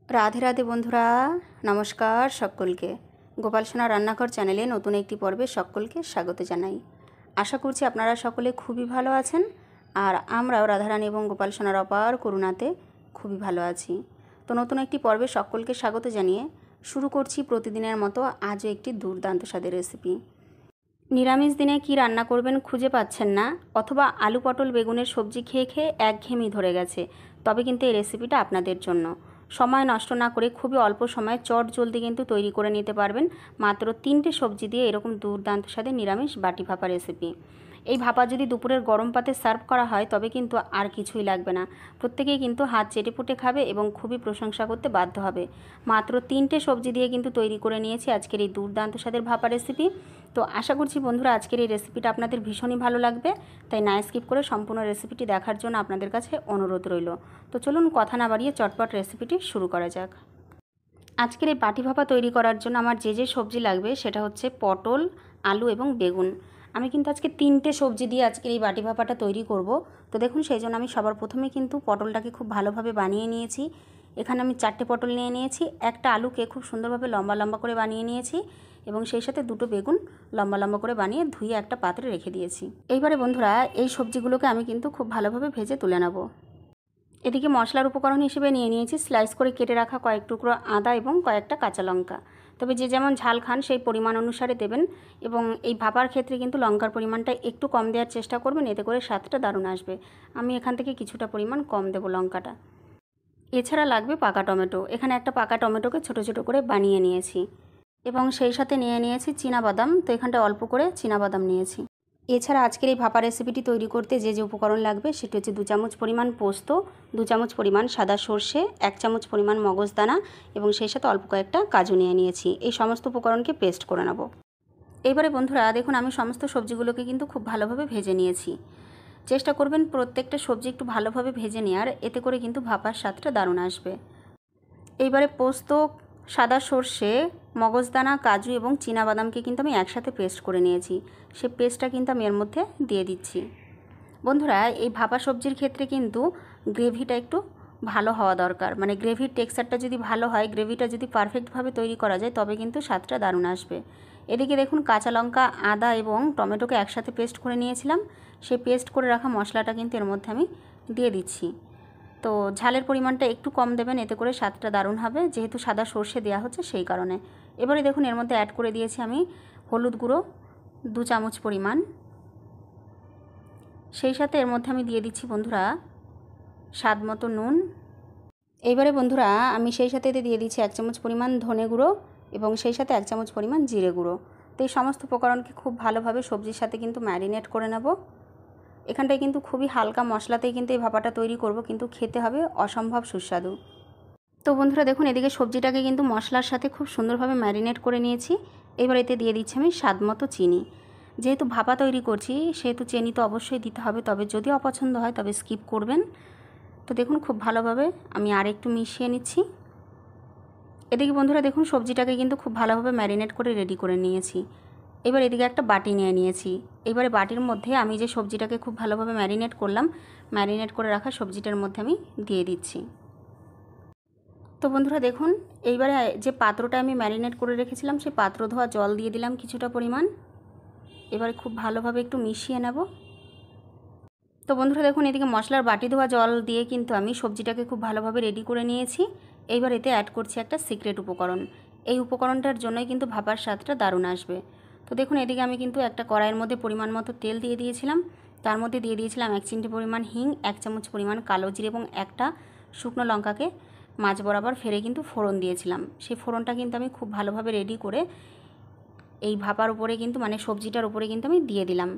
রাধে রাধে বন্ধুরা, নমস্কার সকলকে। গোপাল সোনা রান্নাঘর চ্যানেলে নতুন একটি পর্বে সকলকে স্বাগত জানাই। আশা করছি আপনারা সকলে খুবই ভালো আছেন, আর আমরাও রাধারানী এবং গোপাল সোনার অপার করুণাতে খুবই ভালো আছি। তো নতুন একটি পর্বে সকলকে স্বাগত জানিয়ে শুরু করছি প্রতিদিনের মতো আজও একটি দুর্দান্ত স্বাদের রেসিপি। নিরামিষ দিনে কি রান্না করবেন খুঁজে পাচ্ছেন না, অথবা আলু পটল বেগুনের সবজি খেয়ে খেয়ে একঘেয়েমি ধরে গেছে, তবে কিন্তু এই রেসিপিটা আপনাদের জন্য। সময় নষ্ট না করে খুবই অল্প সময়ে চট জলদি কিন্তু তৈরি করে নিতে পারবেন মাত্র 3টে সবজি দিয়ে এরকম দুর্দান্ত স্বাদের নিরামিষ বাটি ভাপা রেসিপি। এই ভাপা যদি দুপুরের গরম পাতে সার্ভ করা হয় তবে কিন্তু আর কিছুই লাগবে না, প্রত্যেকেই কিন্তু হাত চেটেপুটে খাবে এবং খুবই প্রশংসা করতে বাধ্য হবে। মাত্র 3টে সবজি দিয়ে কিন্তু তৈরি করে নিয়েছি আজকের এই দুর্দান্ত স্বাদের ভাপা রেসিপি। তো আশা করছি বন্ধুরা আজকের এই রেসিপিটা আপনাদের ভীষণই ভালো লাগবে, তাই না স্কিপ করে সম্পূর্ণ রেসিপিটি দেখার জন্য আপনাদের কাছে অনুরোধ রইল। তো চলুন কথা না বাড়িয়ে চটপট রেসিপিটি শুরু করা যাক। আজকের এই বাটি ভাপা তৈরি করার জন্য আমার যে যে সবজি লাগবে সেটা হচ্ছে পটল, আলু এবং বেগুন। আমি কিন্তু আজকে 3টে সবজি দিয়ে আজকের এই বাটি ভাপাটা তৈরি করব। তো দেখুন, সেই জন্য আমি সবার প্রথমে কিন্তু পটলটাকে খুব ভালোভাবে বানিয়ে নিয়েছি। এখানে আমি 4টে পটল নিয়ে নিয়েছি, একটা আলুকে খুব সুন্দরভাবে লম্বা লম্বা করে বানিয়ে নিয়েছি এবং সেই সাথে 2টো বেগুন লম্বা লম্বা করে বানিয়ে ধুয়ে একটা পাত্রে রেখে দিয়েছি। এইবারে বন্ধুরা এই সবজিগুলোকে আমি কিন্তু খুব ভালোভাবে ভেজে তুলে নেব। এদিকে মশলার উপকরণ হিসেবে নিয়ে নিয়েছি স্লাইস করে কেটে রাখা কয়েক টুকরো আদা এবং কয়েকটা কাঁচা লঙ্কা। তবে যে যেমন ঝাল খান সেই পরিমাণ অনুসারে দেবেন, এবং এই ভাপার ক্ষেত্রে কিন্তু লঙ্কার পরিমাণটা একটু কম দেওয়ার চেষ্টা করবেন, এতে করে স্বাদটা দারুণ আসবে। আমি এখান থেকে কিছুটা পরিমাণ কম দেবো লঙ্কাটা। এছাড়া লাগবে পাকা টমেটো। এখানে একটা পাকা টমেটোকে ছোট ছোট করে বানিয়ে নিয়েছি এবং সেই সাথে নিয়ে নিয়েছি চীনাবাদাম। তো এখানটায় অল্প করে চীনাবাদাম নিয়েছি। এছাড়া আজকের এই ভাপা রেসিপিটি তৈরি করতে যে যে উপকরণ লাগবে সেটি হচ্ছে 2 চামচ পরিমাণ পোস্ত, 2 চামচ পরিমাণ সাদা সর্ষে, 1 চামচ পরিমাণ মগজদানা এবং সেই সাথে অল্প কয়েকটা কাজু নিয়ে নিয়েছি। এই সমস্ত উপকরণকে পেস্ট করে নেব। এবারে বন্ধুরা দেখুন, আমি সমস্ত সবজিগুলোকে কিন্তু খুব ভালোভাবে ভেজে নিয়েছি। চেষ্টা করবেন প্রত্যেকটা সবজি একটু ভালোভাবে ভেজে নেওয়ার, এতে করে কিন্তু ভাপার স্বাদটা দারুণ আসবে। এইবারে পোস্ত, সাদা সর্ষে, মগজদানা, কাজু এবং চীনাবাদামকে কিন্তু আমি একসাথে পেস্ট করে নিয়েছি। সেই পেস্টটা কিন্তু আমি এর মধ্যে দিয়ে দিচ্ছি। বন্ধুরা এই ভাপা সবজির ক্ষেত্রে কিন্তু গ্রেভিটা একটু ভালো হওয়া দরকার, মানে গ্রেভির টেক্সচারটা যদি ভালো হয়, গ্রেভিটা যদি পারফেক্টভাবে তৈরি করা যায় তবে কিন্তু স্বাদটা দারুণ আসবে। এদিকে দেখুন, কাঁচা লঙ্কা, আদা এবং টমেটোকে একসাথে পেস্ট করে নিয়েছিলাম। সেই পেস্ট করে রাখা মশলাটা কিন্তু এর মধ্যে আমি দিয়ে দিচ্ছি। তো ঝালের পরিমাণটা একটু কম দেবেন, এতে করে স্বাদটা দারুণ হবে, যেহেতু সাদা সর্ষে দেওয়া হচ্ছে সেই কারণে। এবারে দেখুন এর মধ্যে অ্যাড করে দিয়েছি আমি হলুদ গুঁড়ো 2 চামচ পরিমাণ। সেই সাথে এর মধ্যে আমি দিয়ে দিচ্ছি বন্ধুরা স্বাদ মতো নুন। এইবারে বন্ধুরা আমি সেই সাথে দিয়ে দিচ্ছি 1 চামচ পরিমাণ ধনে গুঁড়ো এবং সেই সাথে 1 চামচ পরিমাণ জিরে গুঁড়ো। তো এই সমস্ত উপকরণকে খুব ভালোভাবে সবজির সাথে কিন্তু ম্যারিনেট করে নেব। এখানটায় কিন্তু খুবই হালকা মশলাতেই কিন্তু এই ভাপাটা তৈরি করব, কিন্তু খেতে হবে অসম্ভব সুস্বাদু। তো বন্ধুরা দেখুন, এদিকে সবজিটাকে কিন্তু মশলার সাথে খুব সুন্দরভাবে ম্যারিনেট করে নিয়েছি। এবার এতে দিয়ে দিচ্ছি আমি স্বাদ মতো চিনি। যেহেতু ভাপা তৈরি করছি সেহেতু চিনি তো অবশ্যই দিতে হবে, তবে যদি অপছন্দ হয় তবে স্কিপ করবেন। তো দেখুন খুব ভালোভাবে আমি আর একটু মিশিয়ে নিচ্ছি। এদিকে বন্ধুরা দেখুন সবজিটাকে কিন্তু খুব ভালোভাবে ম্যারিনেট করে রেডি করে নিয়েছি। এবার এদিকে একটা বাটি নিয়ে নিয়েছি। এবারে বাটির মধ্যে আমি যে সবজিটাকে খুব ভালোভাবে ম্যারিনেট করলাম, ম্যারিনেট করে রাখা সবজিটার মধ্যে আমি দিয়ে দিচ্ছি। তো বন্ধুরা দেখুন, এইবারে যে পাত্রটা আমি ম্যারিনেট করে রেখেছিলাম সেই পাত্র ধোয়া জল দিয়ে দিলাম কিছুটা পরিমাণ। এবারে খুব ভালোভাবে একটু মিশিয়ে নেব। তো বন্ধুরা দেখুন, এদিকে মশলার বাটি ধোয়া জল দিয়ে কিন্তু আমি সবজিটাকে খুব ভালোভাবে রেডি করে নিয়েছি। এইবার এতে অ্যাড করছি একটা সিক্রেট উপকরণ। এই উপকরণটার জন্যই কিন্তু ভাপার স্বাদটা দারুণ আসবে। তো দেখুন এদিকে আমি কিন্তু একটা কড়াইয়ের মধ্যে পরিমাণ মতো তেল দিয়ে দিয়েছিলাম। তার মধ্যে দিয়ে দিয়েছিলাম 1 চিমটি পরিমাণ হিং, 1 চামচ পরিমাণ কালো জিরে এবং একটা শুকনো লঙ্কাকে মাঝ বরাবর ফেরে কিন্তু ফোড়ন দিয়েছিলাম। সেই ফোড়নটা কিন্তু আমি খুব ভালোভাবে রেডি করে এই ভাপার উপরে কিন্তু মানে সবজিটার উপরে কিন্তু আমি দিয়ে দিলাম।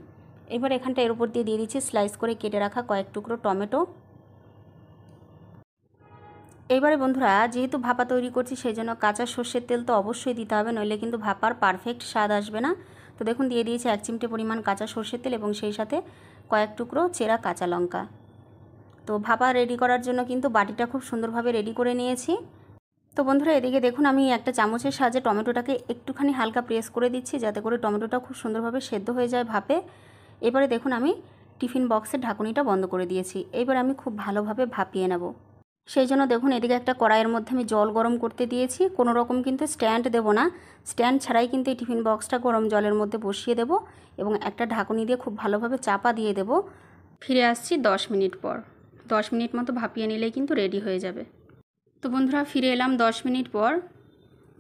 এবার এখানটা এর উপর দিয়ে দিচ্ছি স্লাইস করে কেটে রাখা কয়েক টুকরো টমেটো। এইবারে বন্ধুরা যেহেতু ভাপা তৈরি করছি সেই জন্য কাঁচা সর্ষের তেল তো অবশ্যই দিতে হবে, নইলে কিন্তু ভাপার পারফেক্ট স্বাদ আসবে না। তো দেখুন দিয়ে দিয়েছি 1 চিমটে পরিমাণ কাঁচা সর্ষের তেল এবং সেই সাথে কয়েক টুকরো চেরা কাঁচা লঙ্কা। তো ভাপা রেডি করার জন্য কিন্তু বাটিটা খুব সুন্দরভাবে রেডি করে নিয়েছি। তো বন্ধুরা এদিকে দেখুন আমি একটা চামচের সাহায্যে টমেটোটাকে একটুখানি হালকা প্রেস করে দিচ্ছি, যাতে করে টমেটোটা খুব সুন্দরভাবে সেদ্ধ হয়ে যায় ভাপে। এবারে দেখুন আমি টিফিন বক্সের ঢাকনিটা বন্ধ করে দিয়েছি। এবার আমি খুব ভালোভাবে ভাপিয়ে নেব। সেই জন্য দেখুন এদিকে একটা কড়াইয়ের মধ্যে আমি জল গরম করতে দিয়েছি। কোনো রকম কিন্তু স্ট্যান্ড দেবো না, স্ট্যান্ড ছাড়াই কিন্তু এই টিফিন বক্সটা গরম জলের মধ্যে বসিয়ে দেব এবং একটা ঢাকনি দিয়ে খুব ভালোভাবে চাপা দিয়ে দেব। ফিরে আসছি 10 মিনিট পর। 10 মিনিট মতো ভাপিয়ে নিলেই কিন্তু রেডি হয়ে যাবে। তো বন্ধুরা ফিরে এলাম 10 মিনিট পর।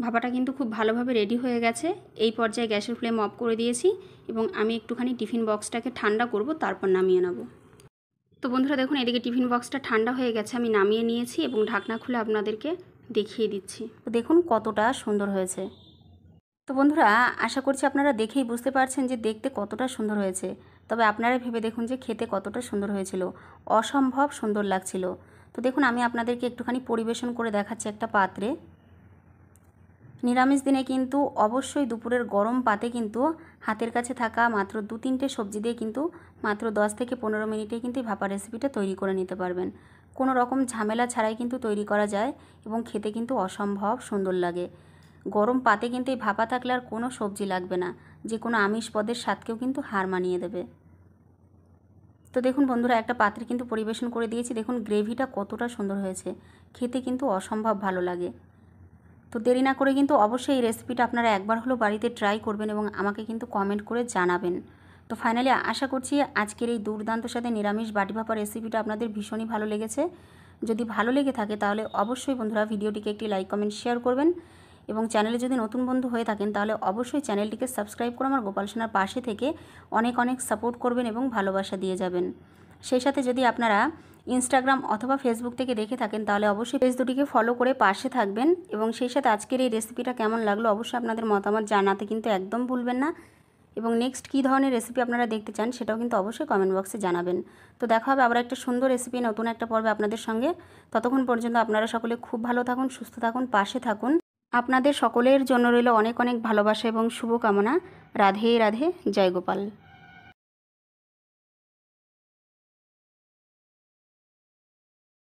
ভাপাটা কিন্তু খুব ভালোভাবে রেডি হয়ে গেছে। এই পর্যায়ে গ্যাসের ফ্লেম অফ করে দিয়েছি এবং আমি একটুখানি টিফিন বক্সটাকে ঠান্ডা করব, তারপর নামিয়ে নেব। তো বন্ধুরা দেখুন এদিকে টিফিন বক্সটা ঠান্ডা হয়ে গেছে, আমি নামিয়ে নিয়েছি এবং ঢাকনা খুলে আপনাদেরকে দেখিয়ে দিচ্ছি। তো দেখুন কতটা সুন্দর হয়েছে। তো বন্ধুরা আশা করছি আপনারা দেখেই বুঝতে পারছেন যে দেখতে কতটা সুন্দর হয়েছে। তবে আপনারা ভেবে দেখুন যে খেতে কতটা সুন্দর হয়েছিল, অসম্ভব সুন্দর লাগছিল। তো দেখুন আমি আপনাদেরকে একটুখানি পরিবেশন করে দেখাচ্ছি একটা পাত্রে। নিরামিষ দিনে কিন্তু অবশ্যই দুপুরের গরম পাতে কিন্তু হাতের কাছে থাকা মাত্র 2-3টে সবজি দিয়ে কিন্তু মাত্র 10 থেকে 15 মিনিটে কিন্তু ভাপা রেসিপিটা তৈরি করে নিতে পারবেন। কোনো রকম ঝামেলা ছাড়াই কিন্তু তৈরি করা যায় এবং খেতে কিন্তু অসম্ভব সুন্দর লাগে। গরম পাতে কিন্তু এই ভাপা থাকলে আর কোনো সবজি লাগবে না, যে কোনো আমিষ পদের স্বাদকেও কিন্তু হার মানিয়ে দেবে। তো দেখুন বন্ধুরা একটা পাত্রে কিন্তু পরিবেশন করে দিয়েছি। দেখুন গ্রেভিটা কতটা সুন্দর হয়েছে, খেতে কিন্তু অসম্ভব ভালো লাগে। তো দেরি না করে কিন্তু অবশ্যই এই রেসিপিটা আপনারা একবার হলেও বাড়িতে ট্রাই করবেন এবং আমাকে কিন্তু কমেন্ট করে জানাবেন। তো ফাইনালি আশা করছি আজকের এই দুর্দান্ত সাথে নিরামিষ বাটি ভাপা রেসিপিটা আপনাদের ভীষণই ভালো লেগেছে। যদি ভালো লেগে থাকে তাহলে অবশ্যই বন্ধুরা ভিডিওটিকে একটি লাইক কমেন্ট শেয়ার করবেন এবং চ্যানেলে যদি নতুন বন্ধু হয়ে থাকেন তাহলে অবশ্যই চ্যানেলটিকে সাবস্ক্রাইব করে আমার গোপাল সোনার পাশে থেকে অনেক অনেক সাপোর্ট করবেন এবং ভালোবাসা দিয়ে যাবেন। সেই সাথে যদি আপনারা ইনস্টাগ্রাম অথবা ফেসবুক থেকে দেখে থাকেন তাহলে অবশ্যই পেজ দুটিকে ফলো করে পাশে থাকবেন এবং সেই সাথে আজকের এই রেসিপিটা কেমন লাগলো অবশ্যই আপনাদের মতামত জানাতে কিন্তু একদম ভুলবেন না এবং নেক্সট কী ধরনের রেসিপি আপনারা দেখতে চান সেটাও কিন্তু অবশ্যই কমেন্ট বক্সে জানাবেন। তো দেখা হবে আবার একটা সুন্দর রেসিপি নতুন একটা পর্বে আপনাদের সঙ্গে। ততক্ষণ পর্যন্ত আপনারা সকলে খুব ভালো থাকুন, সুস্থ থাকুন, পাশে থাকুন। আপনাদের সকলের জন্য রইল অনেক অনেক ভালোবাসা এবং শুভকামনা। রাধে রাধে, জয় গোপাল।